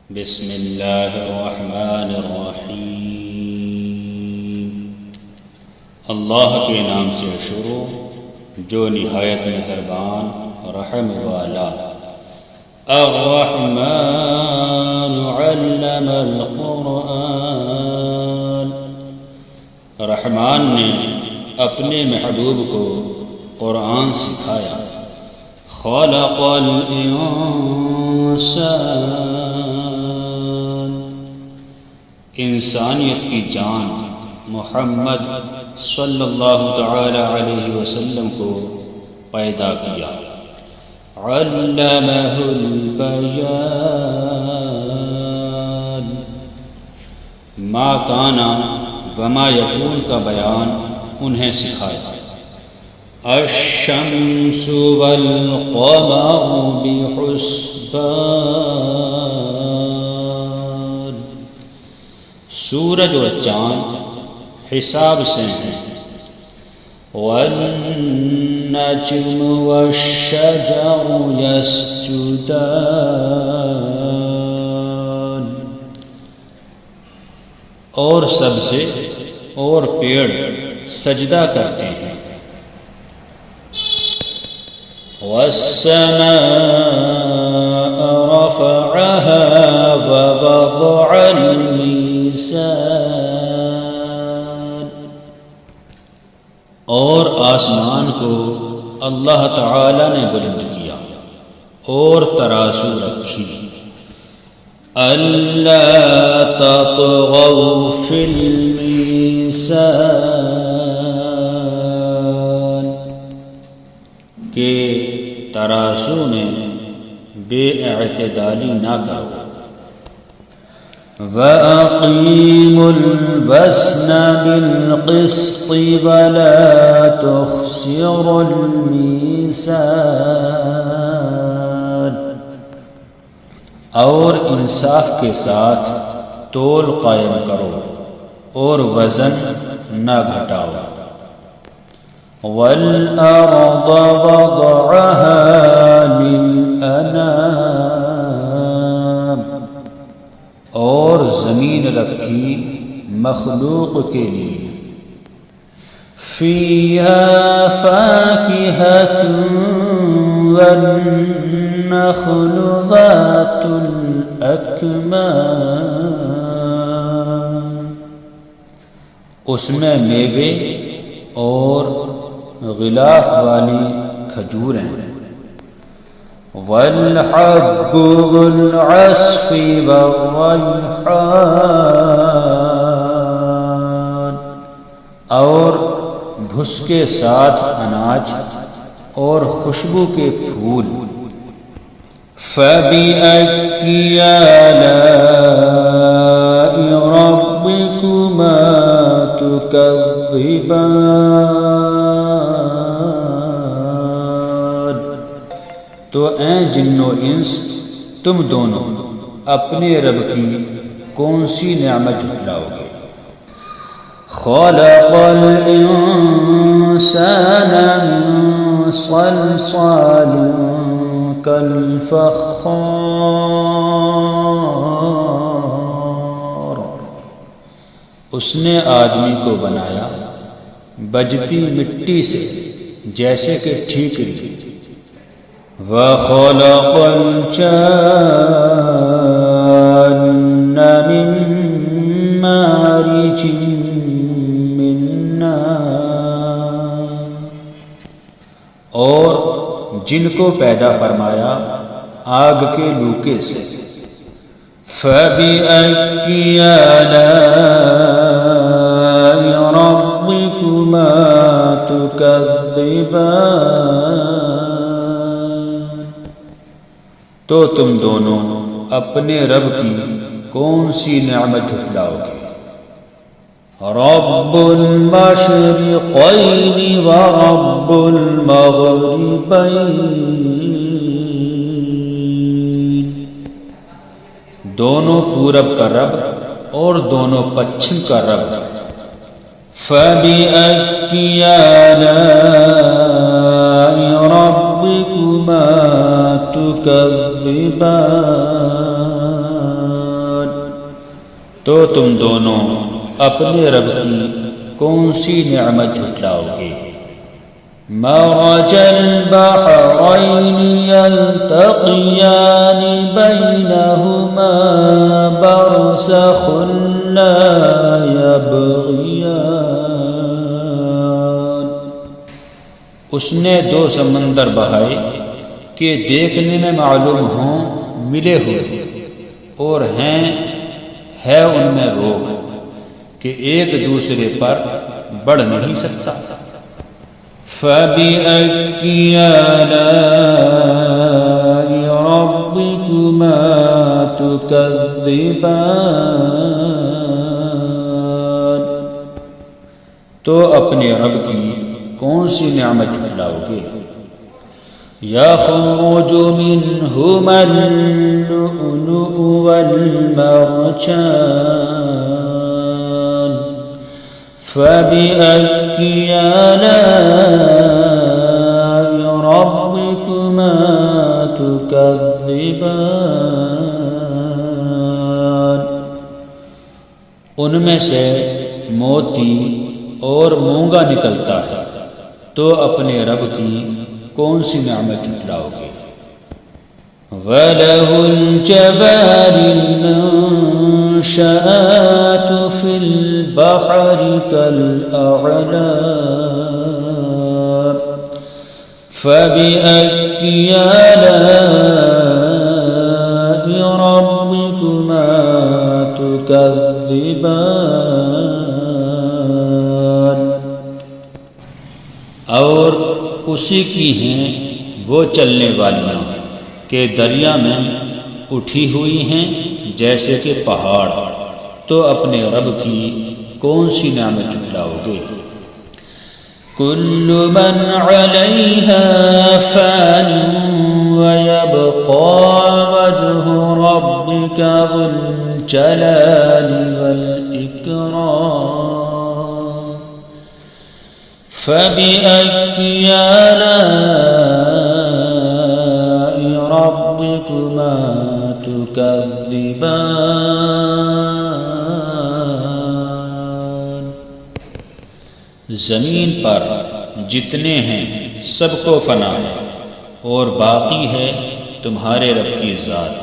بسم اللہ الرحمن الرحیم۔ اللہ کے نام سے شروع جو نہایت مہربان رحم والا۔ الرحمن علم القرآن، رحمان نے اپنے محبوب کو قرآن سکھایا۔ خلق الانسان، انسانیت کی جان محمد صلی اللہ تعالی علیہ وسلم کو پیدا کیا۔ علمہ البیان، ما کانا وما یکون کا بیان انہیں سکھایا۔ الشمس والقمر بحسبان، سورج اور چاند حساب سے ہیں۔ والنجم والشجر يسجدان، اور سبزے اور پیڑ سجدہ کرتے ہیں۔ والسماء رفعها ووضع الميزان، اور آسمان کو اللہ تعالی نے بلند کیا اور ترازو رکھی۔ الا تطغوا فی المیزان، کہ ترازو میں بے اعتدالی نہ کرو۔ وَأَقِيمُوا الْوَزْنَ بِالْقِسْطِ وَلَا تُخْسِرُوا الْمِيزَانَ، اور انصاف کے ساتھ تول قائم کرو اور وزن نہ گھٹاؤ۔ وَالْأَرْضَ وَضَعَهَا لِلْأَنَامِ، اور زمین رکھی مخلوق کے لیے۔ فِيهَا فَاكِهَةٌ وَالنَّخْلُ ذَاتُ الْأَكْمَامِ، اس میں میوے اور غلاف والی کھجور ہیں۔ والحب والعصف والریحان، اور بھس کے ساتھ اناج اور خوشبو کے پھول۔ فَبِأَيِّ آلَاءِ رَبِّكُمَا تُكَذِّبَانِ، تو اے جن و انس تم دونوں اپنے رب کی کون سی نعمت جھٹلاؤ گے؟ خلق الانسان من صلصال کالفخار، اس نے آدمی کو بنایا بجتی مٹی سے جیسے کہ ٹھیکری۔ وَخَلَقَ الْجَانَّ مِن مَّارِجٍ مِّن نَّارٍ، اور جن کو پیدا فرمایا آگ کے لوکے سے۔ فَبِأَيِّ آلَاءِ رَبِّكُمَا تُكَذِّبَانِ، تو تم دونوں اپنے رب کی کون سی نعمت جھٹلاؤ گے؟ رب المشرقین ورب المغربین، دونوں پورب کا رب اور دونوں پچھم کا رب۔ فَبِأَيِّ آلَاءِ رَبِّكُمَا تُكَذِّبَانِ، تو تم دونوں اپنے رب کی کون سی نعمت جھٹلاؤ گے؟ مرج البحرين يلتقيان بينهما برزخ لا يبغيان۔ اس نے دو سمندر بہائے کہ دیکھنے میں معلوم ہوں ملے ہوئے، اور ہے ان میں روک کہ ایک دوسرے پر بڑھ نہیں سکتا۔ فَبِأَيِّ آلَاءِ رَبِّكُمَا تُكَذِّبَانِ؟ تو اپنے رب کی کون سی نعمت جھٹلاؤ گے؟ يَخْرُجُ مِنْهُمَا اللُّؤْلُؤُ وَالْمَرْجَانُ فَبِأَيِّ آلَاءِ رَبِّكُمَا تُكَذِّبَانِ؟ ان میں سے موتی اور مونگا نکلتا ہے، تو اپنے رب کی کون سی نعمت جھٹلاؤ گے؟ وَلَهُ الْجَوَارِ الْمُنشَآتُ فِي الْبَحْرِ كَالْأَعْلَامِ فَبِأَيِّ آلَاءِ رَبِّكُمَا تُكَذِّبَانِ؟ اور اسی کی ہیں وہ چلنے والیاں کہ دریا میں اٹھی ہوئی ہیں جیسے کہ پہاڑ، تو اپنے رب کی کون سی نعمت جھٹلاؤ گے؟ كل من عليها فان ويبقى وجه ربك ذو الجلال والإكرام فبأي آلاء ربكما تكذبان؟ زمین پر جتنے ہیں سب کو فنا ہے، اور باقی ہے تمہارے رب کی ذات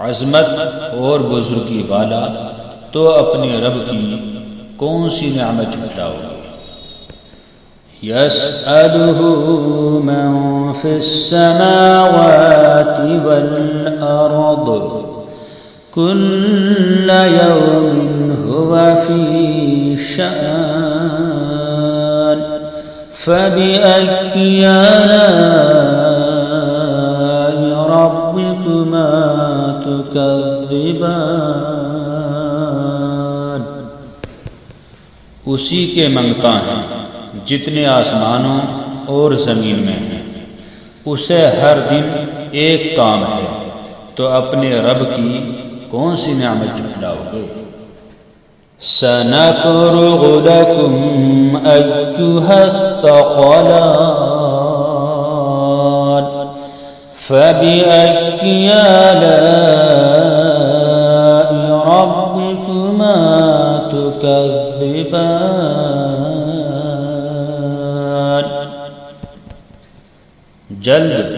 عظمت اور بزرگی والا، تو اپنے رب کی کون سی نعمت جھٹلاؤ گے؟ يسأله من في السماوات والأرض كل يوم هو في شأن فبأي آلاء ربكما تكذبان؟ اسی کے منگتا ہیں جتنے آسمانوں اور زمین میں ہیں، اسے ہر دن ایک کام ہے، تو اپنے رب کی کون سی نعمت جھٹلاؤ گے؟ سنفرغ لكم أيها الثقلان فبأي آلاء ربكما تكذبان؟ جلد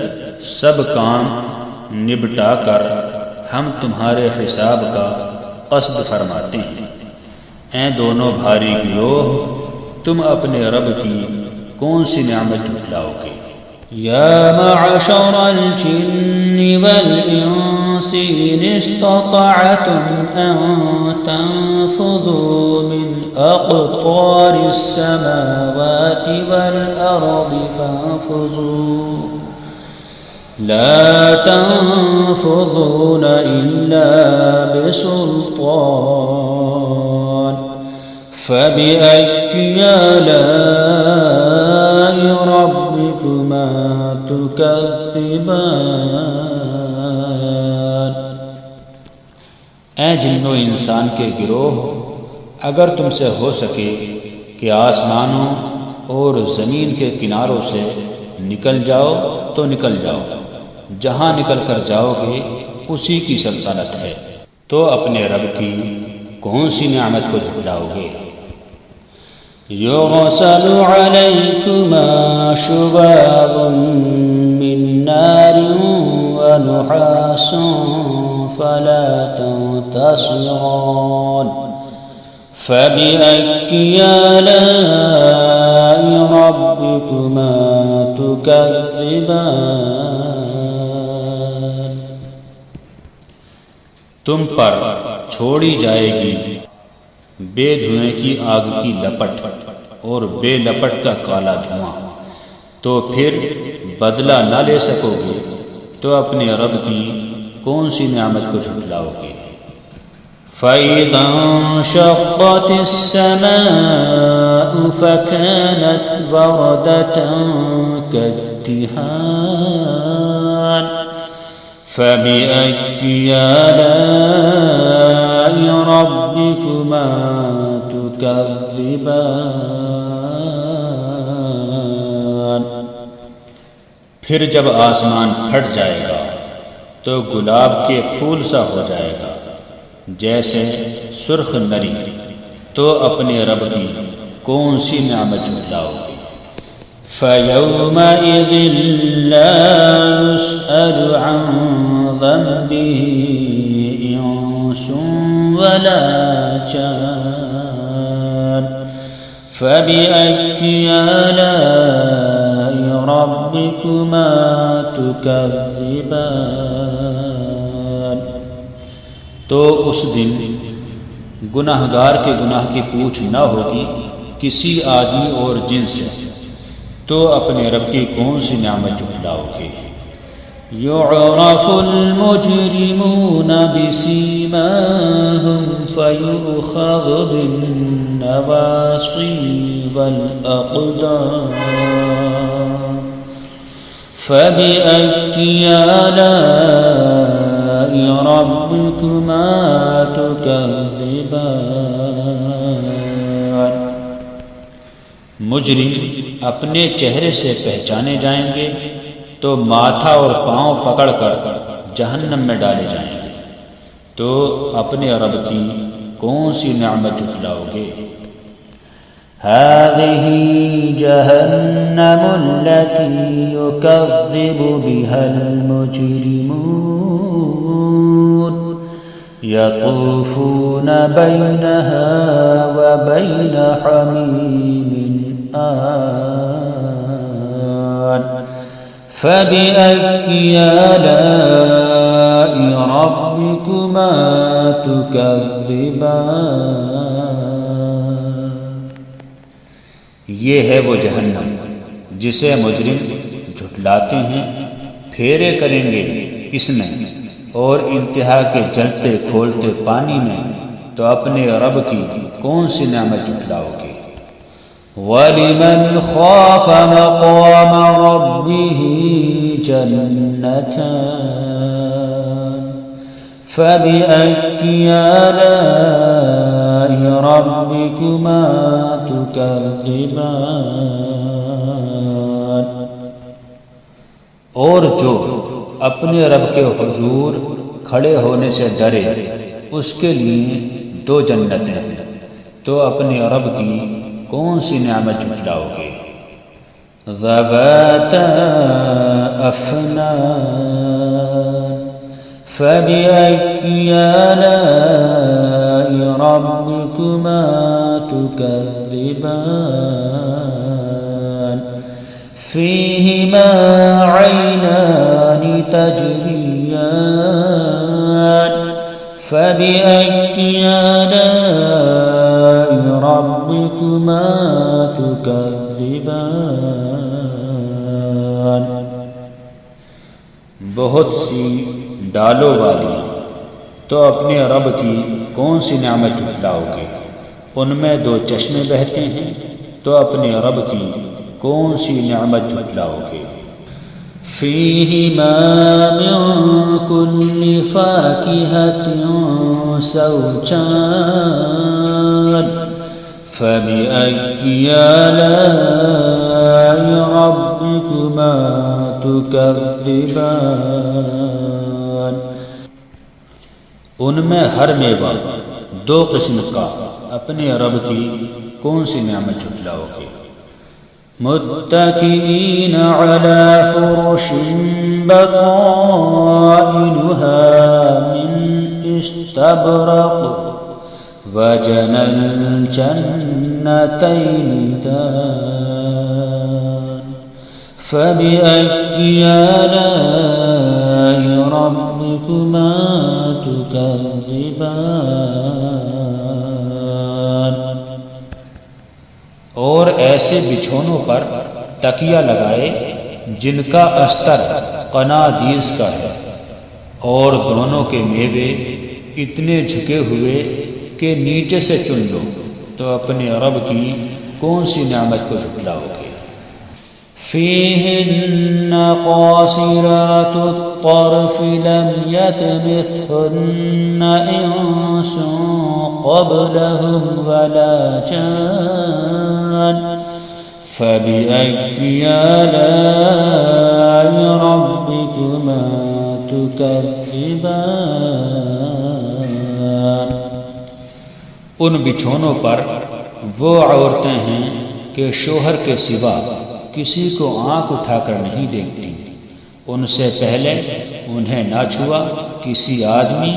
سب کام نبٹا کر ہم تمہارے حساب کا قصد فرماتے ہیں۔ اے دونوں بھاری گروہ، تم اپنے رب کی کون سی نعمت جھٹلاؤ گے؟ یا معشر الجن والانس ان استطعتم ان تنفذوا من اقطار السماوات والارض فانفذوا لا تنفذون الا بسلطان فبأي آلاء ربكما تكذبان؟ اے جن و انسان کے گروہ، اگر تم سے ہو سکے کہ آسمانوں اور زمین کے کناروں سے نکل جاؤ تو نکل جاؤ، جہاں نکل کر جاؤ گے اسی کی سلطنت ہے، تو اپنے رب کی کون سی نعمت کو جھٹلاؤ گے؟ يرسل عليكما شواظ من نار ونحاس فلا تنتصران فبأي آلاء ربكما تكذبان تم پر چھوڑی جائے گی بے دھوئیں کی آگ کی لپٹ اور بے لپٹ کا کالا دھواں، تو پھر بدلہ نہ لے سکو گے تو اپنے رب کی کون سی نعمت کو جھٹلاؤ گے؟ فَإِذَا انشَقَّتِ السَّمَاءُ فَكَانَتْ وَرْدَةً كَالدِّهَانِ فَبِأَيِّ آلَاءِ رَبِّكُمَا تُكَذِّبَانِ پھر جب آسمان پھٹ جائے گا تو گلاب کے پھول سا ہو جائے گا جیسے سرخ نری، تو اپنے رب کی کون سی نعمت جھٹلاؤ گے؟ فَيَوْمَئِذٍ لَا يُسْأَلُ عَنْ ذَنبِهِ إِنسٌ وَلَا جَانٌ فَبِأَيِّ آلَاءِ رَبِّكُمَا تُكَذِّبَانِ تو اس دن گناہگار کے گناہ کی پوچھ نہ ہوگی کسی آدمی اور جن سے، تو اپنے رب کی کون سی نعمت جھٹلاؤ گے؟ يُعْرَفُ الْمُجْرِمُونَ بِسِيمَاهُمْ فَيُؤْخَذُ بِالنَّوَاصِي وَالْأَقْدَامِ فَبِأَيِّ آلَاءِ رَبِّكُمَا تُكَذِّبَانِ مجرم اپنے چہرے سے پہچانے جائیں گے تو ماتھا اور پاؤں پکڑ کر جہنم میں ڈالے جائیں گے، تو اپنے رب کی کون سی نعمت جھٹلاؤ گے؟ هذه جهنم التي يكذب بها المجرمون يطوفون بينها وبين حميم آن فبأي آلاء ربكما تكذبان یہ ہے وہ جہنم جسے مجرم جھٹلاتے ہیں، پھیرے کریں گے اس میں اور انتہا کے جلتے کھولتے پانی میں، تو اپنے رب کی کون سی نعمت جھٹلاؤ گے؟ وَلِمَنْ خَافَ مَقَامَ رَبِّهِ جَنَّتَانِ فَبِأَيِّ آلَاءِ رَبِّكُمَا تُكَذِّبَانِ اور جو اپنے رب کے حضور کھڑے ہونے سے ڈرے اس کے لیے دو جنتیں، تو اپنے رب کی کون سی نعمت جھٹلاؤ گے؟ ذَوَاتَا أَفْنَانٍ فَبِأَيِّ آلَاءِ رَبِّكُمَا تُكَذِّبَانِ فِيهِمَا عَيْنَانِ تَجْرِيَانِ فَبِأَيِّ آلَاءِ رَبِّكُمَا تُكَذِّبَانِ بہت سی ڈالوں والی، تو اپنے رب کی کون سی نعمت جھٹلاؤ گے؟ ان میں دو چشمے بہتے ہیں، تو اپنے رب کی کون سی نعمت جھٹلاؤ گے؟ فِيهِمَا مِن كُلِّ فَاكِهَةٍ زَوْجَانِ فَبِأَيِّ آلَاءِ رَبِّكُمَا تُكَذِّبَانِ ان میں ہر میوہ دو قسم کا اپنے رب کی کون سی نعمت جھٹلاؤ گے؟ متكئين على فرش بطائنها من استبرق وجنى الجنتين دان فبأي آلاء ربكما تكذبان اور ایسے بچھونوں پر تکیہ لگائے جن کا استر قنادیس کا ہے، اور دونوں کے میوے اتنے جھکے ہوئے کہ نیچے سے چن لو، تو اپنے رب کی کون سی نعمت کو جھٹلاؤ گے؟ فيهن قاصرات الطرف لم يطمثهن إنس قبلهم ولا جان فبأي آلاء ربكما تكذبان ان بچھونوں پر وہ عورتیں ہیں کہ شوہر کے سوا کسی کو آنکھ اٹھا کر نہیں دیکھتی، ان سے پہلے انہیں نہ چھوا کسی آدمی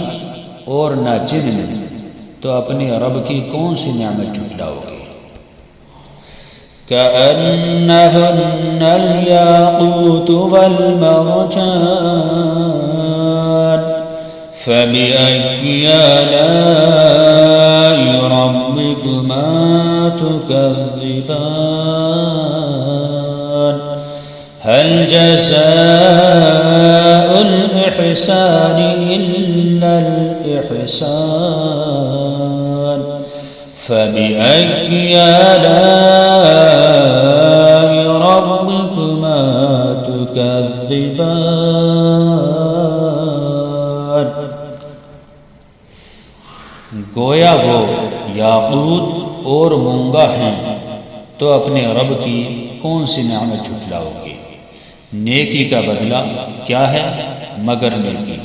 اور نہ جن نے، تو اپنے رب کی کون سی نعمت جھٹلاؤ گے؟ كأنهن الياقوت والمرجان فبأي آلاء ربكما تكذبان هل جزاء الإحسان إلا الإحسان فبأي آلاء ربكما تكذبان گویا وہ یاقوت اور مونگا ہیں، تو اپنے رب کی کون سی نعمت جھٹلاؤ گے؟ نیکی کا بدلہ کیا ہے مگر نیکی،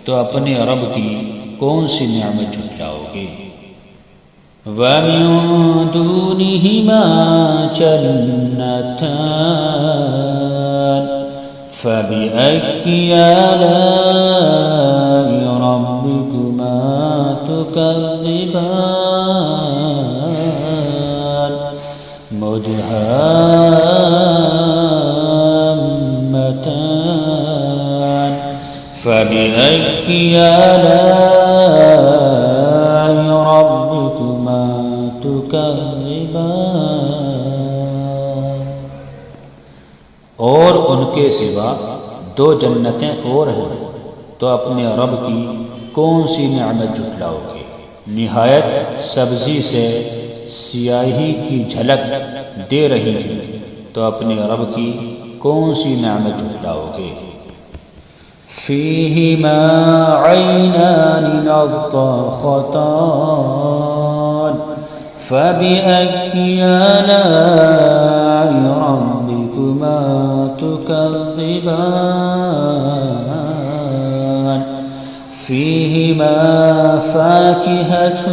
تو اپنے رب کی کون سی نعمت جھٹلاؤ گے؟ وَمِن دُونِهِمَا جَنَّتَانِ فَبِأَيِّ آلَاءِ رَبِّكُمَا تُكَذِّبَانِ مُدْهَامَّتَانِ فَبِأَيِّ آلَاءِ رَبِّكُمَا تُكَذِّبَانِ اور ان کے سوا دو جنتیں اور ہیں، تو اپنے رب کی کون سی نعمت جھٹلاؤ گے؟ نہایت سبزی سے سیاہی کی جھلک دے رہی ہے، تو اپنے رب کی کون سی نعمت جھٹلاؤ گے؟ فيهما عينان نضاختان فبأي آلاء ربكما تكذبان فيهما فاكهة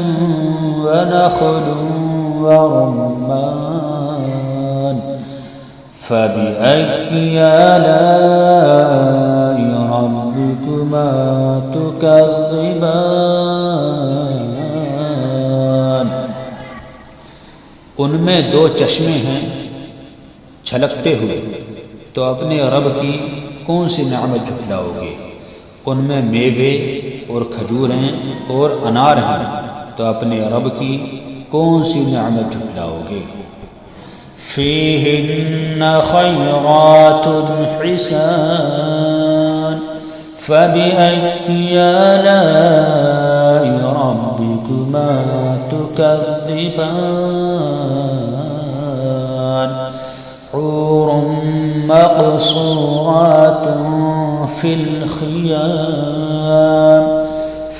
ونخل ورمان فبأي آلاء ربكما تكذبان ان میں دو چشمے ہیں چھلکتے ہوئے، تو اپنے رب کی کون سی نعمت جھٹلاؤ گے؟ ان میں میوے اور کھجوریں اور انار ہیں، تو اپنے رب کی کون سی نعمت جھٹلاؤ گے؟ فيهن خيرات حسان فبأي آلاء ربكما تكذبان حور مقصورات في الخيام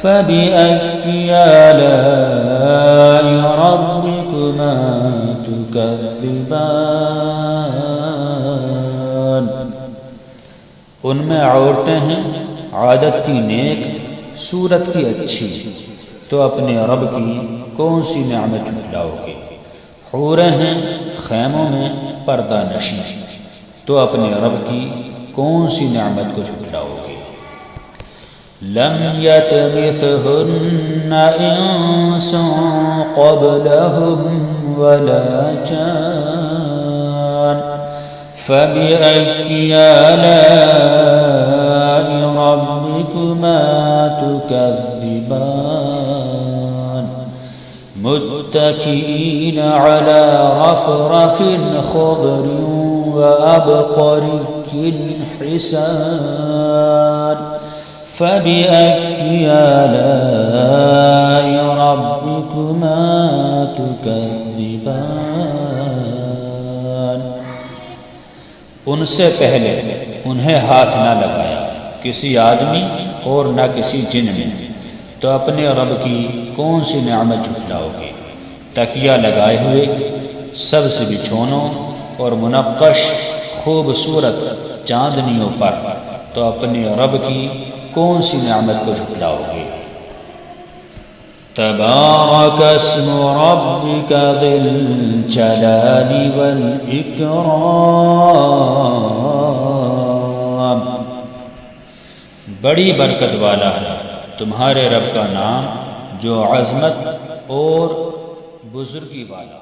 فبأي آلاء ربكما تكذبان ان میں عورتیں ہیں عادت کی نیک، صورت کی اچھی، تو اپنے رب کی کون سی نعمت جھٹلاؤ گے؟ حوریں ہیں خیموں میں پردہ نشیں، تو اپنے رب کی کون سی نعمت کو جھٹلاؤ گے؟ لم يطمثهن انس قبلهم ولا جان فبأي آلاء ربكما تكذبان متكئين على رفرف خضر وأبقري حسان فبأي آلاء ربكما تكذبان ان سے پہلے انہیں ہاتھ نہ لگایا کسی آدمی اور نہ کسی جن نے، تو اپنے رب کی کون سی نعمت جھٹلاؤ گے؟ تکیہ لگائے ہوئے سبز بچھونوں اور منقش خوبصورت چاندنیوں پر، تو اپنے رب کی کون سی نعمت کو جھٹلاؤ گے؟ تبارك اسم ربك ذي الجلال والإكرام بڑی برکت والا ہے تمہارے رب کا نام جو عظمت اور بزرگی والا